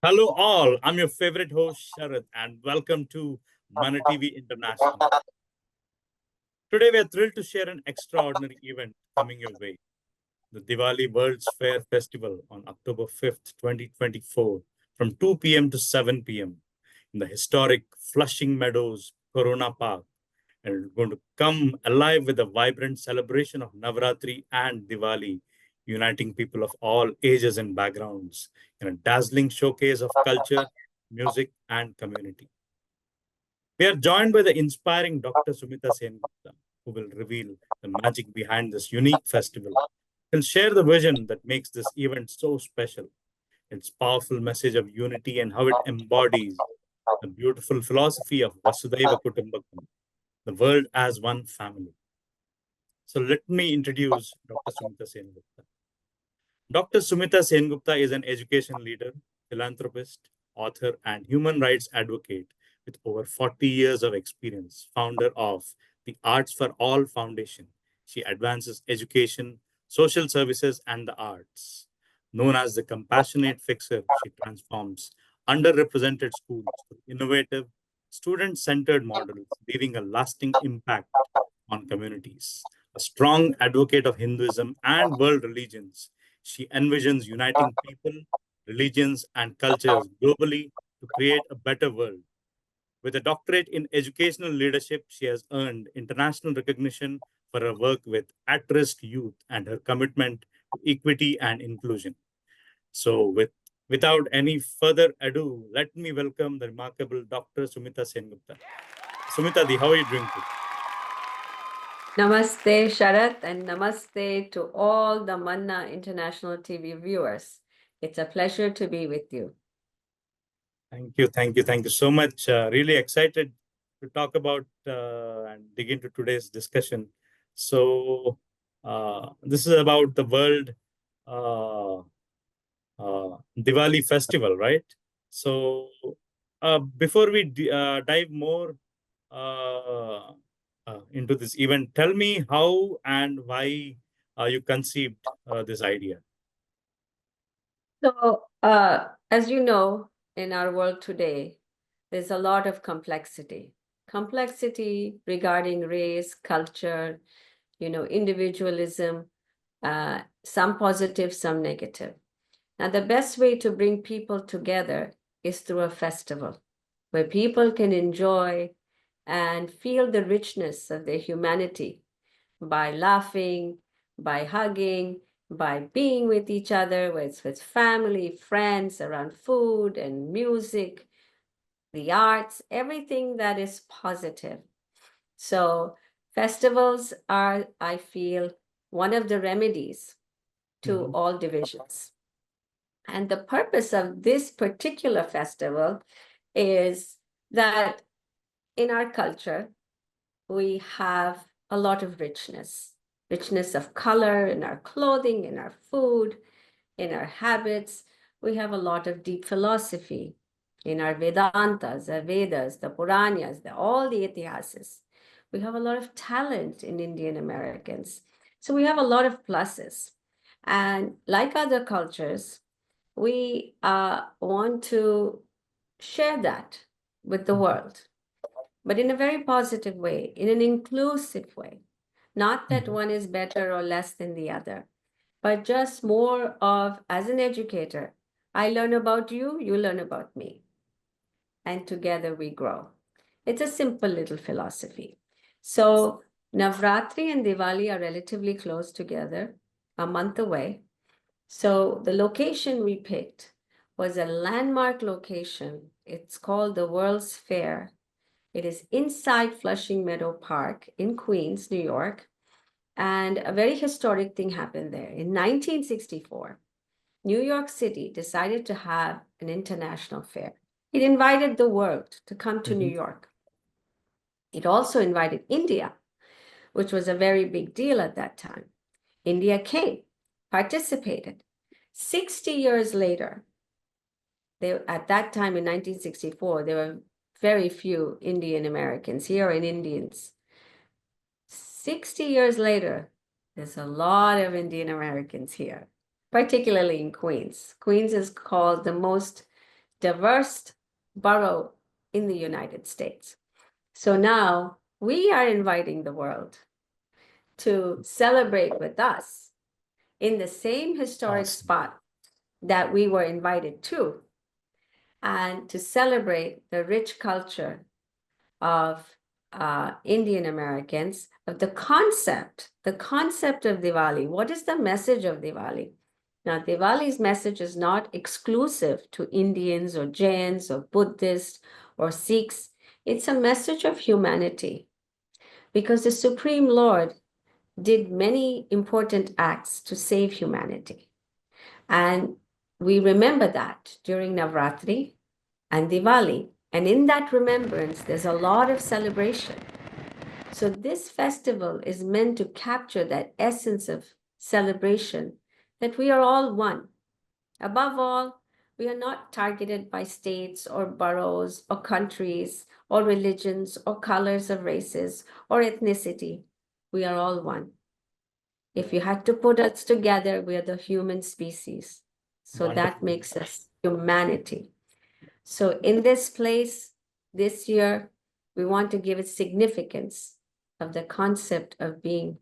Hello, all. I'm your favorite host, Sharat, and welcome to ManaTV International. Today, we are thrilled to share an extraordinary event coming your way, the Diwali World's Fair Festival on October 5th, 2024, from 2 p.m. to 7 p.m. in the historic Flushing Meadows Corona Park. And it's going to come alive with a vibrant celebration of Navratri and Diwali, uniting people of all ages and backgrounds in a dazzling showcase of culture, music, and community. We are joined by the inspiring Dr. Sumita Sengupta, who will reveal the magic behind this unique festival. He'll share the vision that makes this event so special, its powerful message of unity and how it embodies the beautiful philosophy of Vasudhaiva Kutumbakam, the world as one family. So let me introduce Dr. Sumita Sengupta. Dr. Sumita Sengupta is an education leader, philanthropist, author, and human rights advocate with over 40 years of experience, founder of the Arts for All Foundation. She advances education, social services, and the arts. Known as the compassionate fixer, she transforms underrepresented schools to innovative, student centered models, leaving a lasting impact on communities. A strong advocate of Hinduism and world religions, she envisions uniting people, religions, and cultures globally to create a better world. With a doctorate in educational leadership, she has earned international recognition for her work with at risk youth and her commitment to equity and inclusion. So, without any further ado, let me welcome the remarkable Dr. Sumita Sengupta. Sumita, how are you doing today? Namaste, Sharat, and namaste to all the Manna International TV viewers. It's a pleasure to be with you. Thank you so much. Really excited to talk about and dig into today's discussion. So, this is about the World uh, Diwali Festival, right? So, before we dive more uh, into this event, tell me how and why you conceived this idea. So, as you know, in our world today, there's a lot of complexity. Complexity regarding race, culture, individualism, some positive, some negative. Now, the best way to bring people together is through a festival where people can enjoy and feel the richness of their humanity by laughing, by hugging, by being with each other, whether it's with family, friends, around food and music, the arts, everything that is positive. So, festivals are, I feel, one of the remedies to all divisions. And the purpose of this particular festival is that in our culture, we have a lot of richness of color in our clothing, in our food, in our habits. We have a lot of deep philosophy in our Vedantas, the Vedas, the Puranas, all the Itihasas. We have a lot of talent in Indian Americans. So we have a lot of pluses. And like other cultures, we want to share that with the world, but in a very positive way, in an inclusive way. Not that one is better or less than the other, but just more of, as an educator, I learn about you, you learn about me, and together we grow. It's a simple little philosophy. So, Navratri and Diwali are relatively close together, a month away. So, the location we picked was a landmark location. It's called the World's Fair. It is inside Flushing Meadow Park in Queens, New York. And a very historic thing happened there. In 1964, New York City decided to have an international fair. It invited the world to come to New York. It also invited India, which was a very big deal at that time. India came, participated. 60 years later, at that time in 1964, there were very few Indian Americans here and Indians. 60 years later, there's a lot of Indian Americans here, particularly in Queens. Queens is called the most diverse borough in the United States. So now we are inviting the world to celebrate with us in the same historic Awesome. spot that we were invited to, and to celebrate the rich culture of Indian Americans, of the concept of Diwali. What is the message of Diwali? Now, Diwali's message is not exclusive to Indians or Jains or Buddhists or Sikhs. It's a message of humanity, because the Supreme Lord did many important acts to save humanity. And we remember that during Navratri and Diwali. And in that remembrance, there's a lot of celebration. So this festival is meant to capture that essence of celebration, that we are all one. Above all, we are not targeted by states or boroughs or countries or religions or colors of races or ethnicity. We are all one. If you had to put us together, we are the human species. So that Wonderful. makes us humanity. So in this place, this year, we want to give it significance of the concept of being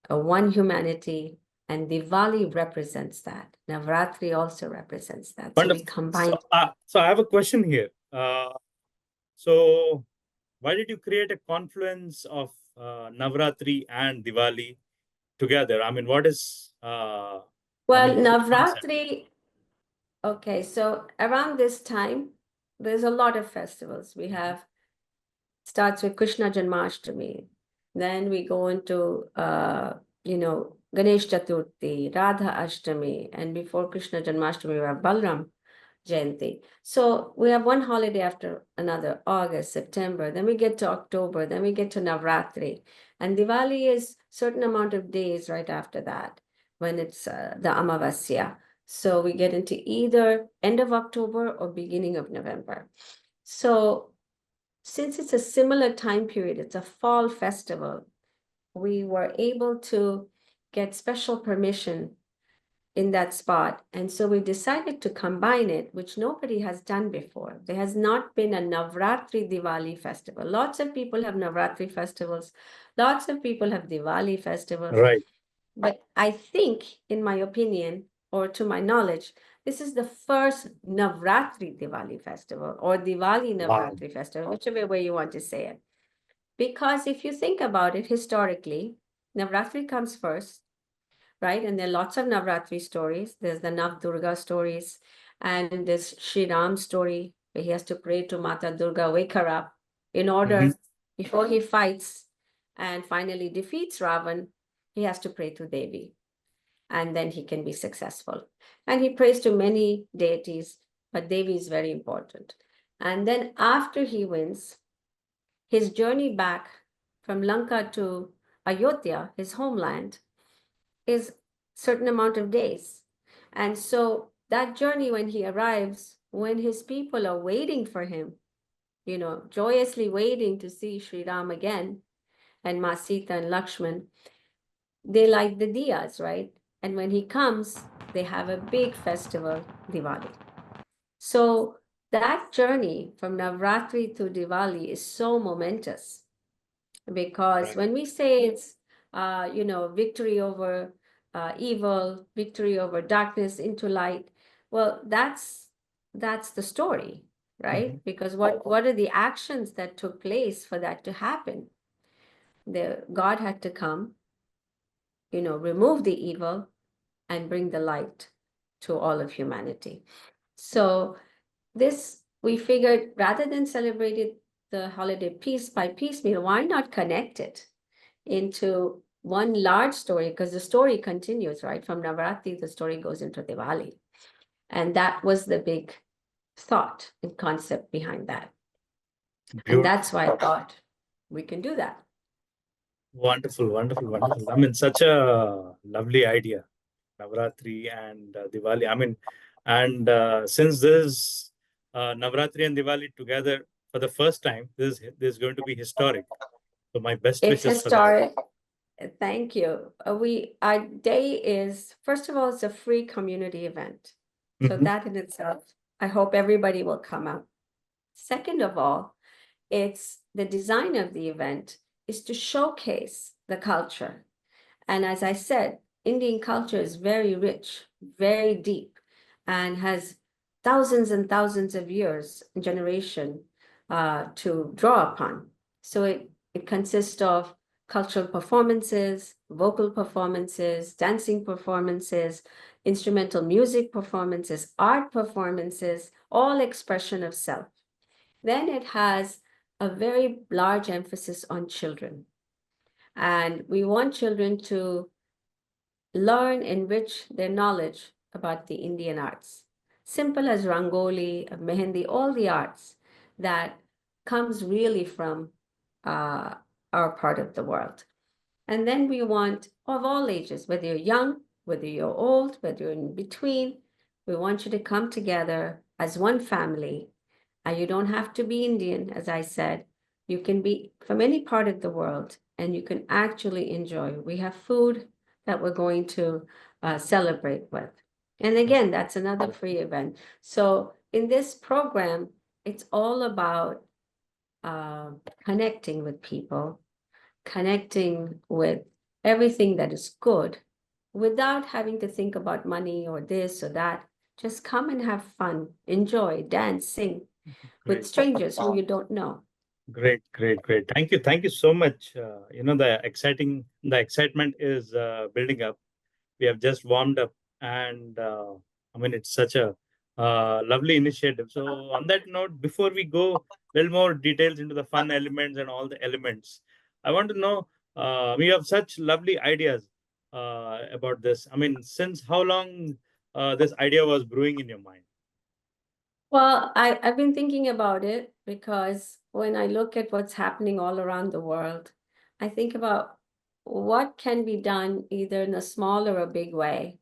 a one humanity, and Diwali represents that. Navratri also represents that. So we Wonderful. combine. So I have a question here. So why did you create a confluence of Well, Navratri and Diwali together? I mean, what is, what is the concept? Navratri, okay, so around this time, there's a lot of festivals. We have, starts with Krishna Janmashtami. Then we go into, Ganesh Chaturthi, Radha Ashtami, and before Krishna Janmashtami, we have Balram Jayanti. So we have one holiday after another, August, September, then we get to October, then we get to Navratri. And Diwali is certain amount of days right after that, when it's the Amavasya. So we get into either end of October or beginning of November. So since it's a similar time period, it's a fall festival, we were able to get special permission in that spot. And so we decided to combine it, which nobody has done before. There has not been a Navratri Diwali festival. Lots of people have Navratri festivals. Lots of people have Diwali festivals. Right. But I think, in my opinion, or to my knowledge, this is the first Navratri Diwali festival, or Diwali Wow. Navratri festival, whichever way you want to say it. Because if you think about it historically, Navratri comes first, right? And there are lots of Navratri stories. There's the Nav Durga stories, and there's Sri Ram story, where he has to pray to Mata Durga, wake her up, in order, before he fights and finally defeats Ravan, he has to pray to Devi, and then he can be successful. And he prays to many deities, but Devi is very important. And then after he wins, his journey back from Lanka to Ayodhya, his homeland, is certain amount of days. And so that journey, when he arrives, when his people are waiting for him, joyously waiting to see Sri Ram again, and Ma Sita and Lakshman, they light the diyas, right? And when he comes, they have a big festival, Diwali. So that journey from Navratri to Diwali is so momentous, because Right. when we say it's, victory over evil, victory over darkness into light, well, that's the story, right? Because what are the actions that took place for that to happen? God had to come, remove the evil and bring the light to all of humanity. So this, we figured, rather than celebrate the holiday piece by piecemeal, why not connect it into one large story? Because the story continues, right? From Navratri, the story goes into Diwali. And that was the big thought and concept behind that. And Beautiful. that's why I thought we can do that. Wonderful, wonderful, wonderful. I mean, such a lovely idea, Navratri and Diwali. I mean, and since this Navratri and Diwali together for the first time, this is going to be historic. So my best It's wishes for that. historic. Thank you. Our day is, first of all, it's a free community event. So that in itself I hope everybody will come out. Second of all, it's the design of the event is to showcase the culture. And as I said, Indian culture is very rich, very deep, and has thousands and thousands of years, generation to draw upon. So it consists of cultural performances, vocal performances, dancing performances, instrumental music performances, art performances, all expression of self. Then it has a very large emphasis on children. And we want children to learn, enrich their knowledge about the Indian arts. Simple as Rangoli, Mehendi, all the arts that comes really from uh, our part of the world. And then we want of all ages, whether you're young, whether you're old, whether you're in between, we want you to come together as one family. And you don't have to be Indian, as I said. You can be from any part of the world and you can actually enjoy. We have food that we're going to celebrate with. And again, that's another free event. So in this program, it's all about connecting with people, connecting with everything that is good without having to think about money or this or that. Just come and have fun, enjoy, dance, sing with strangers who you don't know. Great, great, great. Thank you so much. The excitement is building up. We have just warmed up, and I mean, it's such a lovely initiative. So, on that note, before we go a little more details into the fun elements and all the elements, I want to know we have such lovely ideas about this. I mean, since how long this idea was brewing in your mind? Well, I've been thinking about it because when I look at what's happening all around the world, I think about what can be done either in a small or a big way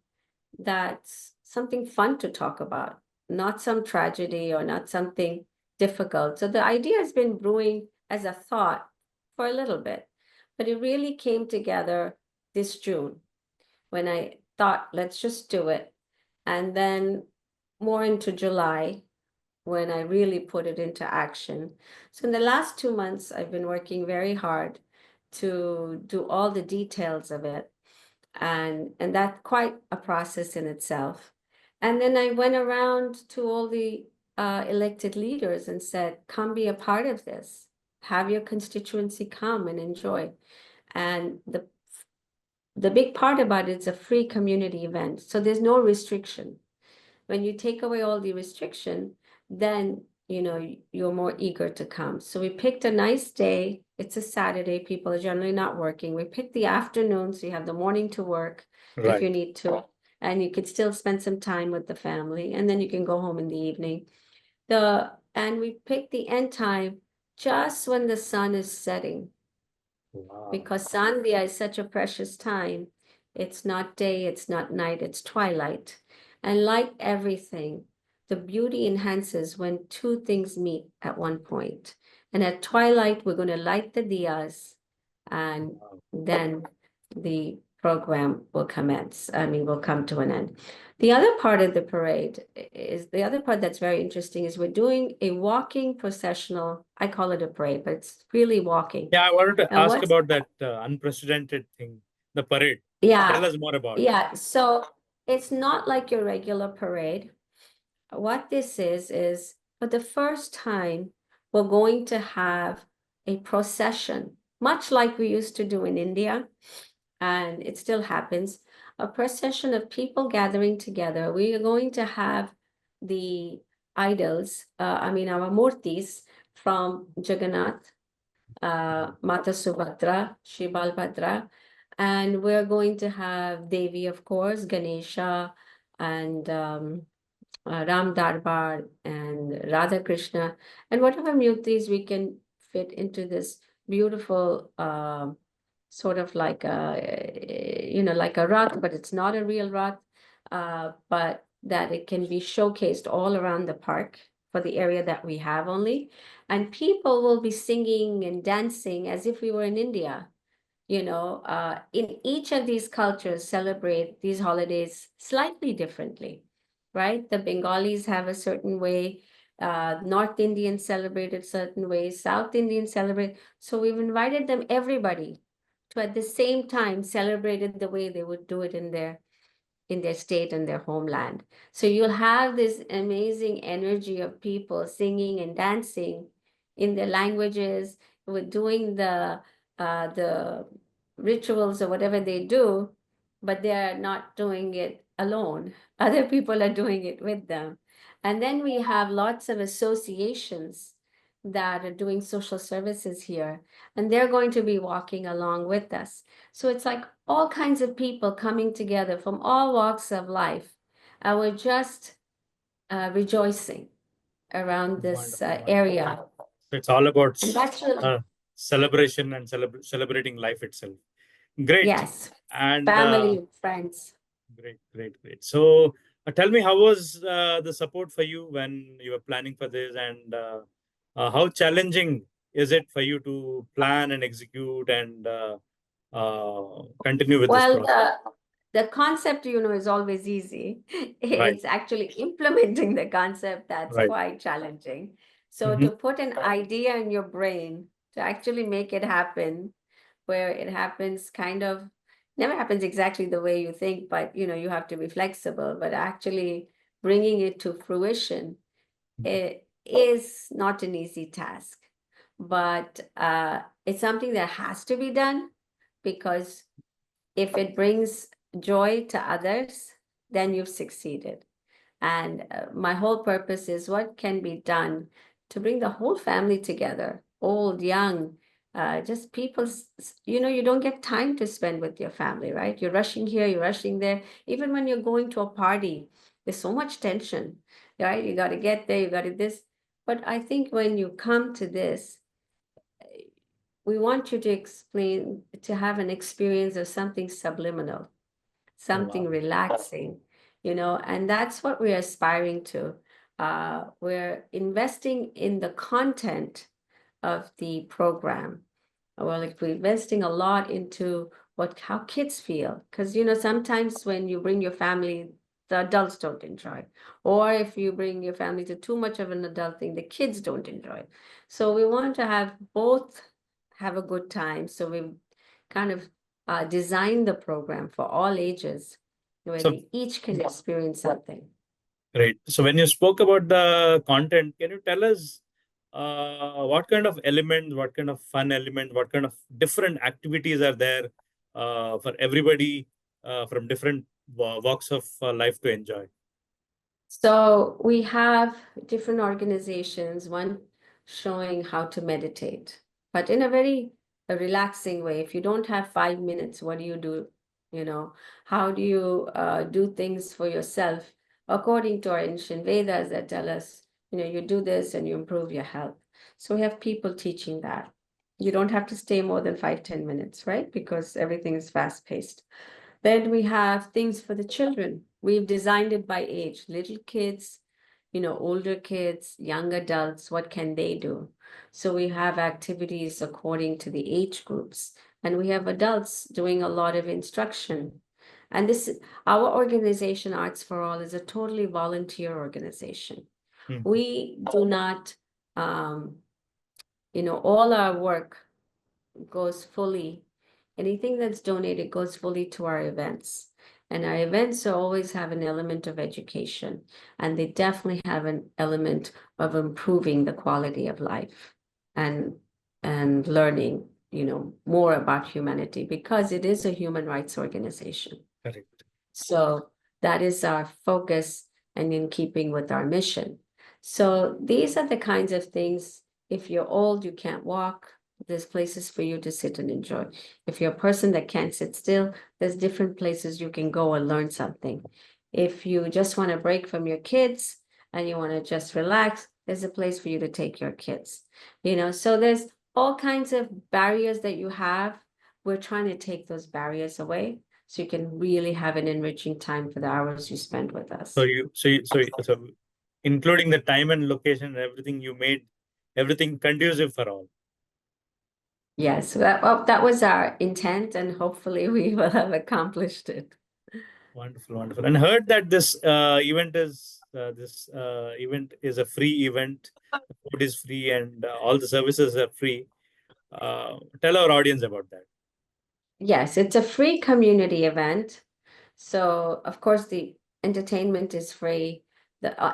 that's something fun to talk about, not some tragedy or not something difficult. So the idea has been brewing as a thought for a little bit, but it really came together this June when I thought, let's just do it. And then more into July when I really put it into action. So in the last 2 months, I've been working very hard to do all the details of it. And that's quite a process in itself. And then I went around to all the elected leaders and said, come be a part of this. Have your constituency come and enjoy. And the big part about it's a free community event. So there's no restriction. When you take away all the restriction, then you're more eager to come. So we picked a nice day. It's a Saturday. People are generally not working. We picked the afternoon, so you have the morning to work if you need to, and you could still spend some time with the family, and then you can go home in the evening. And we picked the end time just when the sun is setting. Wow. Because Sandhya is such a precious time. It's not day, it's not night, it's twilight. And like everything, the beauty enhances when two things meet at one point. And at twilight, we're going to light the diyas, and then the program will commence. Will come to an end. The other part of the parade is the other part that's very interesting is we're doing a walking processional. I call it a parade, but it's really walking. Yeah, I wanted to And ask about that unprecedented thing, the parade. Yeah. Tell us more about it. Yeah. So it's not like your regular parade. What this is for the first time, we're going to have a procession, much like we used to do in India, and it still happens, a procession of people gathering together. We are going to have the idols, our murtis from Jagannath, Mata Subhadra, Shri Balbhadra, and we're going to have Devi, of course, Ganesha, and Ram Darbar and Radha Krishna, and whatever murtis we can fit into this beautiful sort of like like a rath, but it's not a real rath, but that it can be showcased all around the park for the area that we have only. And people will be singing and dancing as if we were in India. In each of these cultures celebrate these holidays slightly differently. right? The Bengalis have a certain way. North Indians celebrate it certain ways. South Indians celebrate. So we've invited them, everybody, to at the same time celebrate it the way they would do it in their state and their homeland. So you'll have this amazing energy of people singing and dancing in their languages, with doing the rituals or whatever they do, but they are not doing it alone. Other people are doing it with them. And then we have lots of associations that are doing social services here, and they're going to be walking along with us. So it's like all kinds of people coming together from all walks of life. And we're just rejoicing around this Wonderful, wonderful. area. So it's all about And that's really, celebration and celebrating life itself. Great. yes, And family, friends. great, great, great. So tell me, how was the support for you when you were planning for this, and how challenging is it for you to plan and execute and continue with this Well, process? the concept, is always easy. Right, It's actually implementing the concept that's right. quite challenging. So Hmm. to put an idea in your brain, to actually make it happen, where it happens kind of never happens exactly the way you think, but you have to be flexible, but actually bringing it to fruition, it is not an easy task. But it's something that has to be done, because if it brings joy to others, then you've succeeded. And my whole purpose is what can be done to bring the whole family together, old, young, just people. You don't get time to spend with your family, right? You're rushing here, you're rushing there. Even when you're going to a party, there's so much tension, right? You got to get there, you got to this. But I think when you come to this, we want you to explain, to have an experience of something subliminal, Oh, something wow. relaxing, and that's what we're aspiring to. We're investing in the content of the program. Well, like, we're investing a lot into how kids feel, because sometimes when you bring your family, the adults don't enjoy, or if you bring your family to too much of an adult thing, the kids don't enjoy. So we want to have both have a good time. So we kind of designed the program for all ages, where So they each can experience something. great. So when you spoke about the content, can you tell us what kind of elements, what kind of fun element, what kind of different activities are there for everybody from different walks of life to enjoy? So we have different organizations, one showing how to meditate, but in a very relaxing way. If you don't have 5 minutes, what do you do? How do you do things for yourself according to our ancient Vedas that tell us, you do this and you improve your health. So we have people teaching that. You don't have to stay more than 5-10 minutes, right? Because everything is fast paced. Then we have things for the children. We've designed it by age. Little kids, older kids, young adults, what can they do? So we have activities according to the age groups. And we have adults doing a lot of instruction. And our organization, Arts for All, is a totally volunteer organization. Hmm. We do not, all our work goes fully, anything that's donated goes fully to our events. And our events always have an element of education, and they definitely have an element of improving the quality of life and learning, more about humanity, because it is a human rights organization. Correct. So that is our focus, and in keeping with our mission. So these are the kinds of things. If you're old, you can't walk, there's places for you to sit and enjoy. If you're a person that can't sit still, there's different places you can go and learn something. If you just want to break from your kids and you want to just relax, there's a place for you to take your kids. So there's all kinds of barriers that you have. We're trying to take those barriers away, so you can really have an enriching time for the hours you spend with us. So including the time and location and everything, you made everything conducive for all. Yes, that was our intent, and hopefully we will have accomplished it. Wonderful, wonderful. And heard that this event is a free event. The food is free and all the services are free. Tell our audience about that. Yes, it's a free community event. So, of course, the entertainment is free.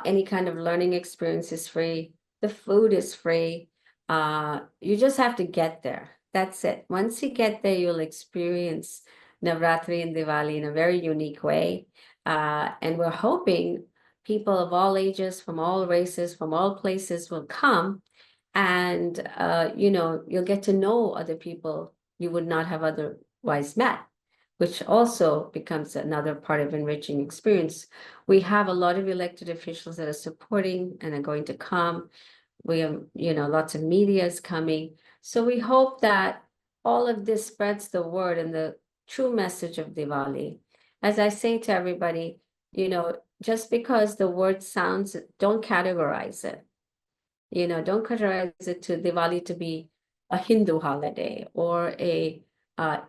Any kind of learning experience is free. The food is free. You just have to get there. That's it. Once you get there, you'll experience Navratri and Diwali in a very unique way. And we're hoping people of all ages, from all races, from all places will come. And, you'll get to know other people you would not have otherwise met, which also becomes another part of enriching experience. We have a lot of elected officials that are supporting and are going to come. We have, lots of media is coming. So we hope that all of this spreads the word and the true message of Diwali. As I say to everybody, just because the word sounds, don't categorize it. Don't categorize it to Diwali to be a Hindu holiday or a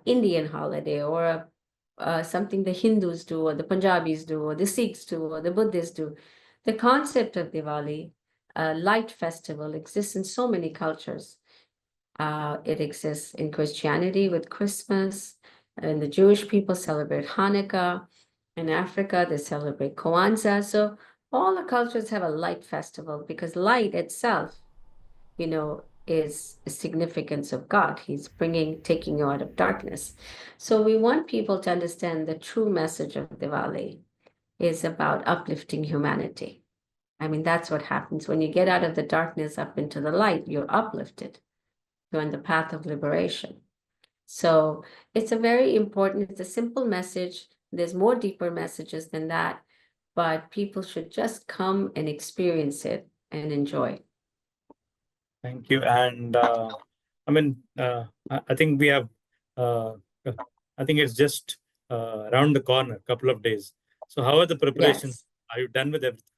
Indian holiday or something the Hindus do or the Punjabis do or the Sikhs do or the Buddhists do. The concept of Diwali, a light festival, exists in so many cultures. It exists in Christianity with Christmas, and the Jewish people celebrate Hanukkah. In Africa, they celebrate Kwanzaa. So all the cultures have a light festival because light itself, is a significance of God. He's taking you out of darkness. So we want people to understand the true message of Diwali is about uplifting humanity. I mean, that's what happens when you get out of the darkness up into the light, you're uplifted. You're on the path of liberation. So it's it's a simple message. There's more deeper messages than that, but people should just come and experience it and enjoy. Thank you. And I think we have, uh, I think it's just around the corner, couple of days. So how are the preparations? Yes. Are you done with everything?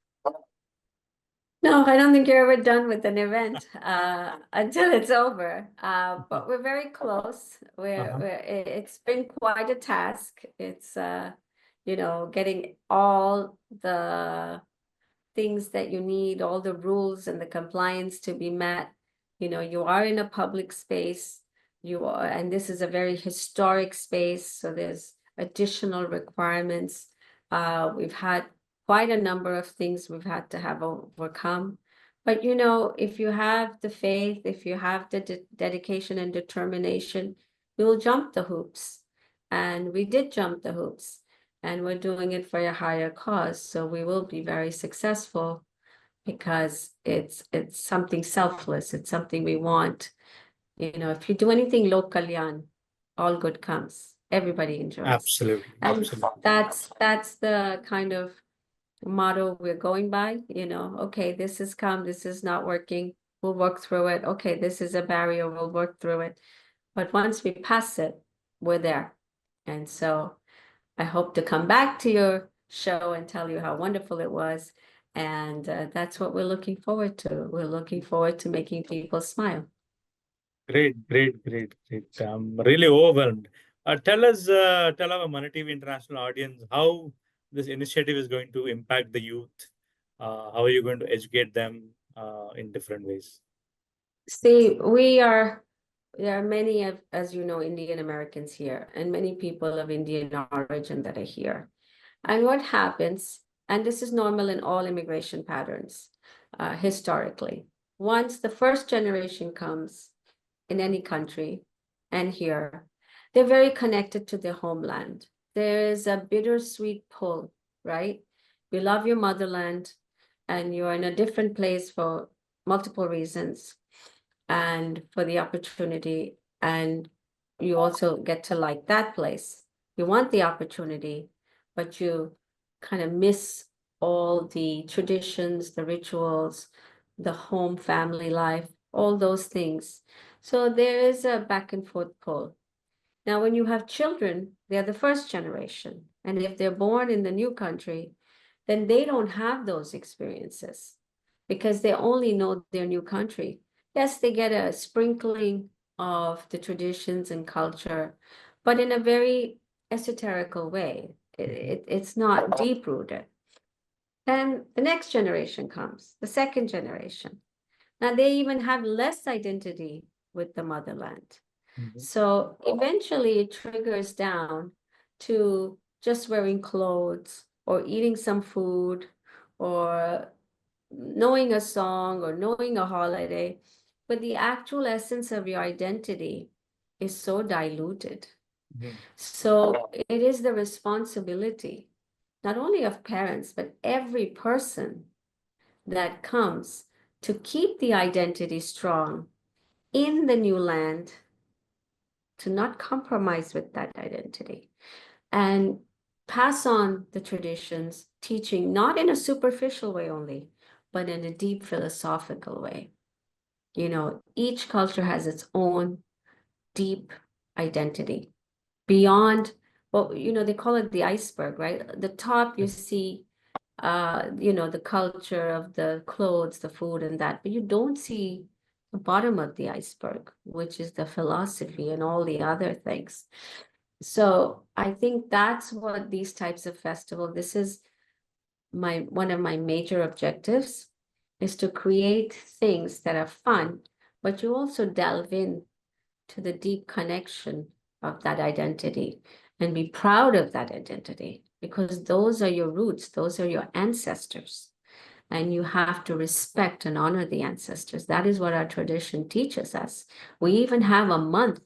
No, I don't think you're ever done with an event until it's over. But we're very close. Uh-huh. It's been quite a task. It's getting all the things that you need, all the rules and the compliance to be met. You are in a public space. And this is a very historic space, so there's additional requirements. We've had quite a number of things we've had to have overcome. But if you have the faith, if you have the dedication and determination, you'll jump the hoops. And we did jump the hoops, and we're doing it for a higher cause. So we will be very successful because it's something selfless. It's something we want. If you do anything lo kalyan, all good comes. Everybody enjoys. Absolutely. And Absolutely. that's the kind of motto we're going by. Okay, this has come, this is not working, we'll work through it. Okay, this is a barrier, we'll work through it. But once we pass it, we're there. And so I hope to come back to your show and tell you how wonderful it was. And that's what we're looking forward to. We're looking forward to making people smile. Great, great, great, great. I'm really overwhelmed. Tell our ManaTV international audience how this initiative is going to impact the youth. How are you going to educate them in different ways? See, there are many of, as you know, Indian Americans here, and many people of Indian origin that are here. And what happens, and this is normal in all immigration patterns, historically, once the first generation comes in any country and here, they're very connected to their homeland. There is a bittersweet pull, right? You love your motherland and you're in a different place for multiple reasons and for the opportunity. And you also get to like that place. You want the opportunity, but you kind of miss all the traditions, the rituals, the home family life, all those things. So there is a back and forth pull. Now, when you have children, they're the first generation. And if they're born in the new country, then they don't have those experiences because they only know their new country. Yes, they get a sprinkling of the traditions and culture, but in a very esoterical way. It's not deep rooted. Then the next generation comes, the second generation. Now they even have less identity with the motherland. So eventually it triggers down to just wearing clothes or eating some food or knowing a song or knowing a holiday. But the actual essence of your identity is so diluted. So it is the responsibility, not only of parents, but every person that comes to keep the identity strong in the new land, to not compromise with that identity and pass on the traditions, teaching not in a superficial way only, but in a deep philosophical way. You know, each culture has its own deep identity beyond, well, you know, they call it the iceberg, right? The top you see, you know, the culture of the clothes, the food and that, but you don't see the bottom of the iceberg, which is the philosophy and all the other things. So I think that's what these types of festival, this is one of my major objectives, is to create things that are fun, but you also delve in to the deep connection of that identity and be proud of that identity, because those are your roots, those are your ancestors, and you have to respect and honor the ancestors. That is what our tradition teaches us. We even have a month,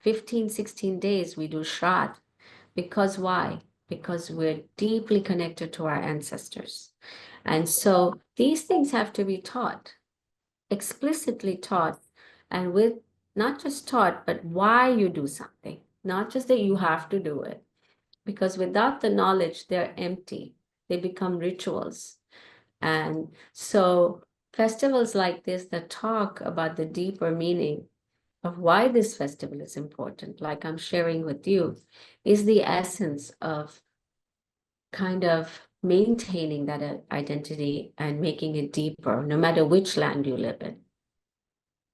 15, 16 days, we do Sharat. Because why? Because we're deeply connected to our ancestors. And so these things have to be taught, explicitly taught, and with not just taught, but why you do something, not just that you have to do it. Because without the knowledge, they're empty. They become rituals. And so festivals like this that talk about the deeper meaning of why this festival is important, like I'm sharing with you, is the essence of kind of maintaining that identity and making it deeper, no matter which land you live in.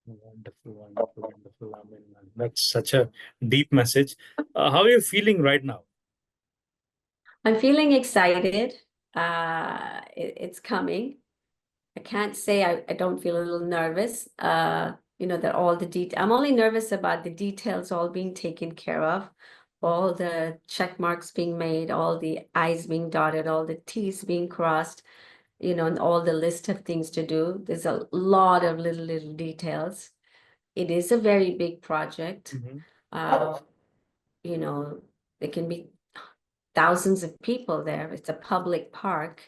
Wonderful, wonderful, wonderful. I mean, that's such a deep message. How are you feeling right now? I'm feeling excited. It's coming. I can't say I don't feel a little nervous. You know, that all the I'm only nervous about the details all being taken care of, all the check marks being made, all the I's being dotted, all the T's being crossed, you know, and all the list of things to do. There's a lot of little details. It is a very big project. You know, there can be thousands of people there. It's a public park,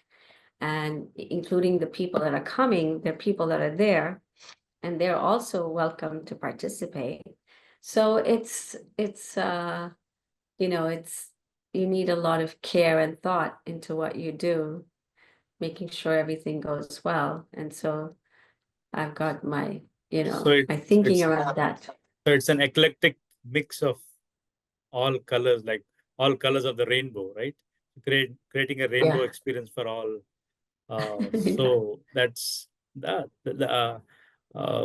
and including the people that are coming, there are people that are there, and they're also welcome to participate. So it's you know, you need a lot of care and thought into what you do, making sure everything goes well. And so I've got my, you So know, my thinking it's around that. so it's an eclectic mix of all colors, like all colors of the rainbow, right? Creating a rainbow Yeah. experience for all. Yeah. So that's that.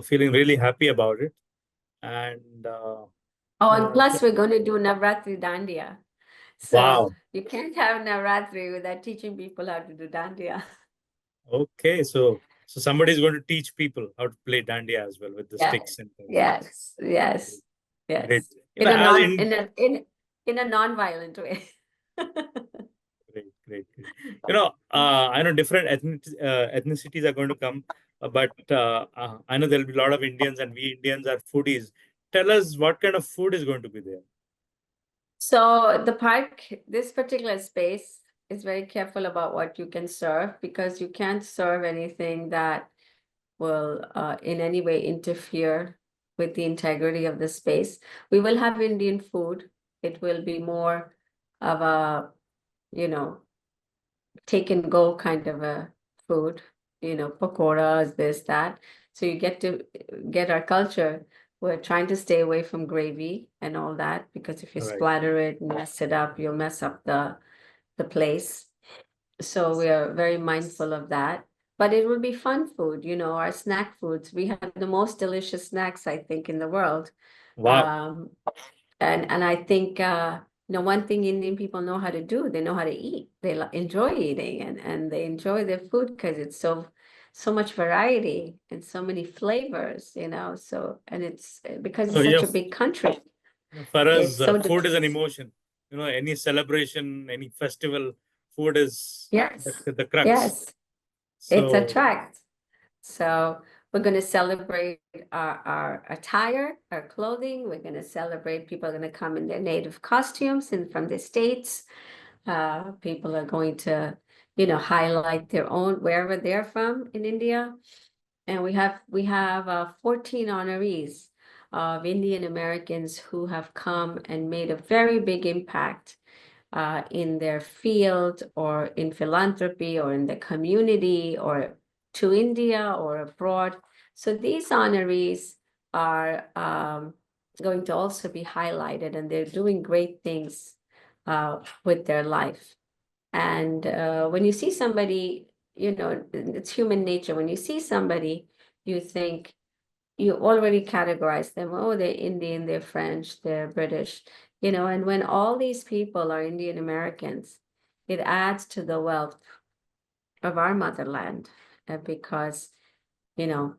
Feeling really happy about it, and Oh, and so- plus we're going to do Navratri Dandiya. So wow. you can't have Navratri without teaching people how to do Dandiya. Okay, so somebody is going to teach people how to play dandiya as well with the Yeah. sticks and things. Yes. Yes. Great. Yes. You know, as in In a non-violent way. great, great, great. You know, I know different ethnicities are going to come, but I know there'll be a lot of Indians, and we Indians are foodies. Tell us what kind of food is going to be there. So the park, this particular space is very careful about what you can serve, because you can't serve anything that will in any way interfere with the integrity of the space. We will have Indian food. It will be more of a, you know, take and go kind of a food, you know, pakoras, this, that. So you get to get our culture. We're trying to stay away from gravy and all that, because if you Right. splatter it and mess it up, you'll mess up the place. So we are very mindful of that. But it will be fun food, you know, our snack foods. We have the most delicious snacks, I think, in the world. Wow. And I think one thing Indian people know how to do, they know how to eat. They enjoy eating, and they enjoy their food because it's so much variety and so many flavors, so, and it's because So it's such yeah, a big country. for us, It's so food is an diverse. emotion. Any celebration, any festival, food is Yes, the crux. yes, it's a So tract. So we're going to celebrate our attire, our clothing. We're going to celebrate. People are going to come in their native costumes and from the States. People are going to, highlight their own wherever they're from in India. And we have 14 honorees of Indian Americans who have come and made a very big impact in their field or in philanthropy or in the community or to India or abroad. So these honorees are going to also be highlighted, and they're doing great things with their life. And when you see somebody, it's human nature. When you see somebody, you think, you already categorize them. Oh, they're Indian, they're French, they're British, and when all these people are Indian Americans, it adds to the wealth of our motherland because, you know,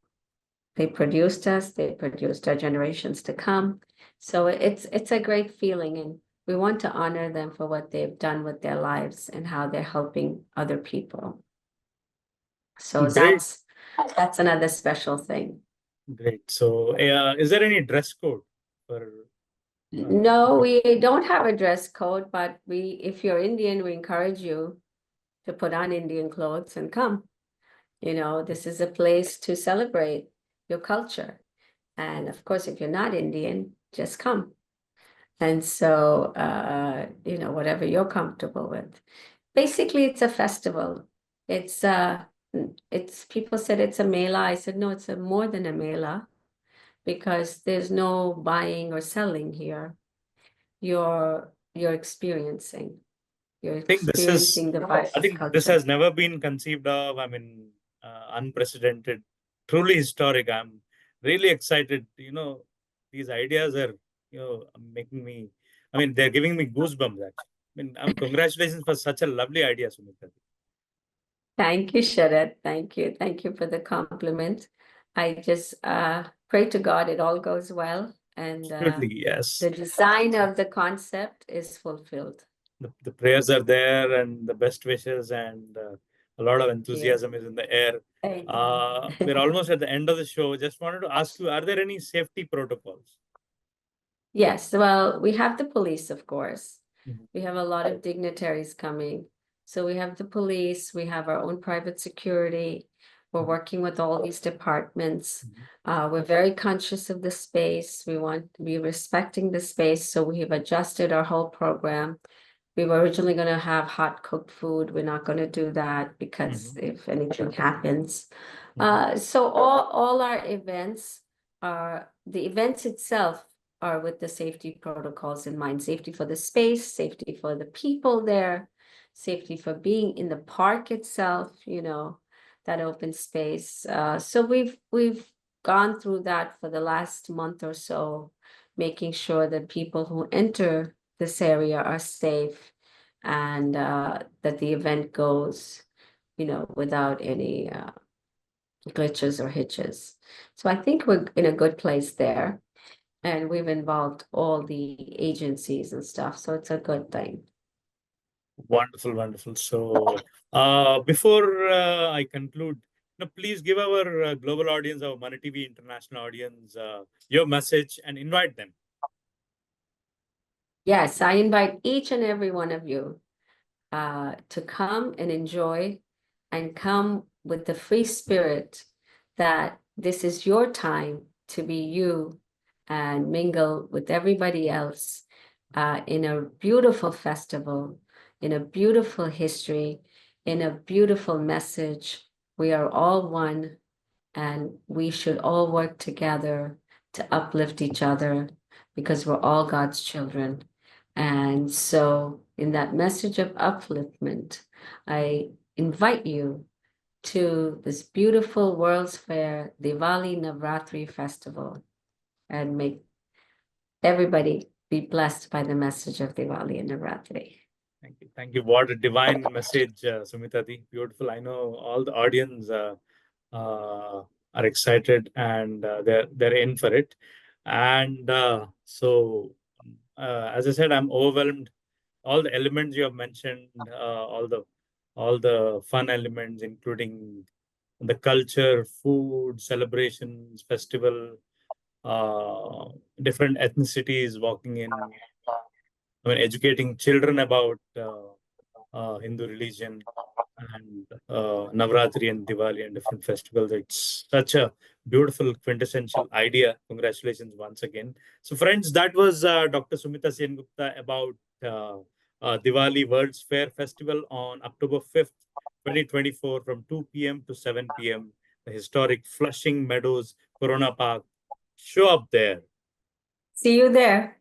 they produced us, they produced our generations to come. So it's a great feeling, and we want to honor them for what they've done with their lives and how they're helping other people. So great, that's another special thing. great. So is there any dress code for? No, we don't have a dress code, but if you're Indian, we encourage you to put on Indian clothes and come. This is a place to celebrate your culture. And of course, if you're not Indian, just come. And so, whatever you're comfortable with. Basically, it's a festival. It's people said it's a mela. I said, no, it's more than a mela because there's no buying or selling here. You're experiencing. You're think this is, experiencing the vibe I of think this culture. has never been conceived of. I mean, unprecedented, truly historic. I'm really excited. These ideas are, making me, I mean, they're giving me goosebumps actually. I mean, congratulations for such a lovely idea, Sumita. Thank you, Sharat. Thank you. Thank you for the compliment. I just pray to God it all goes well and Absolutely, yes. the design of the concept is fulfilled. The prayers are there and the best wishes and a lot of Thank you. enthusiasm is in the air. Thank We're you. almost at the end of the show. Just wanted to ask you, are there any safety protocols? Yes, well, we have the police, of course. Mhm. We have a lot of dignitaries coming. So we have the police, we have our own private security. We're Mhm. working with all these departments. Mhm. We're very conscious of the space. We want to be respecting the space. So we have adjusted our whole program. We were originally going to have hot cooked food. We're not going to do that because Mhm. if anything happens. Mhm. So all our events the events itself are with the safety protocols in mind, safety for the space, safety for the people there, safety for being in the park itself, that open space. So we've gone through that for the last month or so, making sure that people who enter this area are safe and that the event goes, without any glitches or hitches. So I think we're in a good place there. And we've involved all the agencies and stuff, so it's a good thing. Wonderful, wonderful. So, before I conclude, please give our global audience, our ManaTV international audience, your message and invite them. Yes, I invite each and every one of you to come and enjoy and come with the free spirit that this is your time to be you and mingle with everybody else in a beautiful festival, in a beautiful history, in a beautiful message. We are all one, and we should all work together to uplift each other because we're all God's children. And so, in that message of upliftment, I invite you to this beautiful World's Fair Diwali Navratri festival and make everybody be blessed by the message of Diwali and Navratri. Thank you. Thank you. What a divine message, Sumita Di. Beautiful. I know all the audience are excited and they're in for it. And as I said, I'm overwhelmed. All the elements you have mentioned, all the fun elements, including the culture, food, celebrations, festival, uh, different ethnicities walking in. I mean, educating children about Hindu religion and Navratri and Diwali and different festivals. It's such a beautiful, quintessential idea. Congratulations once again. So, friends, that was Dr. Sumita Sengupta about uh, Diwali World's Fair Festival on October 5th, 2024, from 2 p.m. to 7 p.m. The historic Flushing Meadows Corona Park. Show up there. See you there.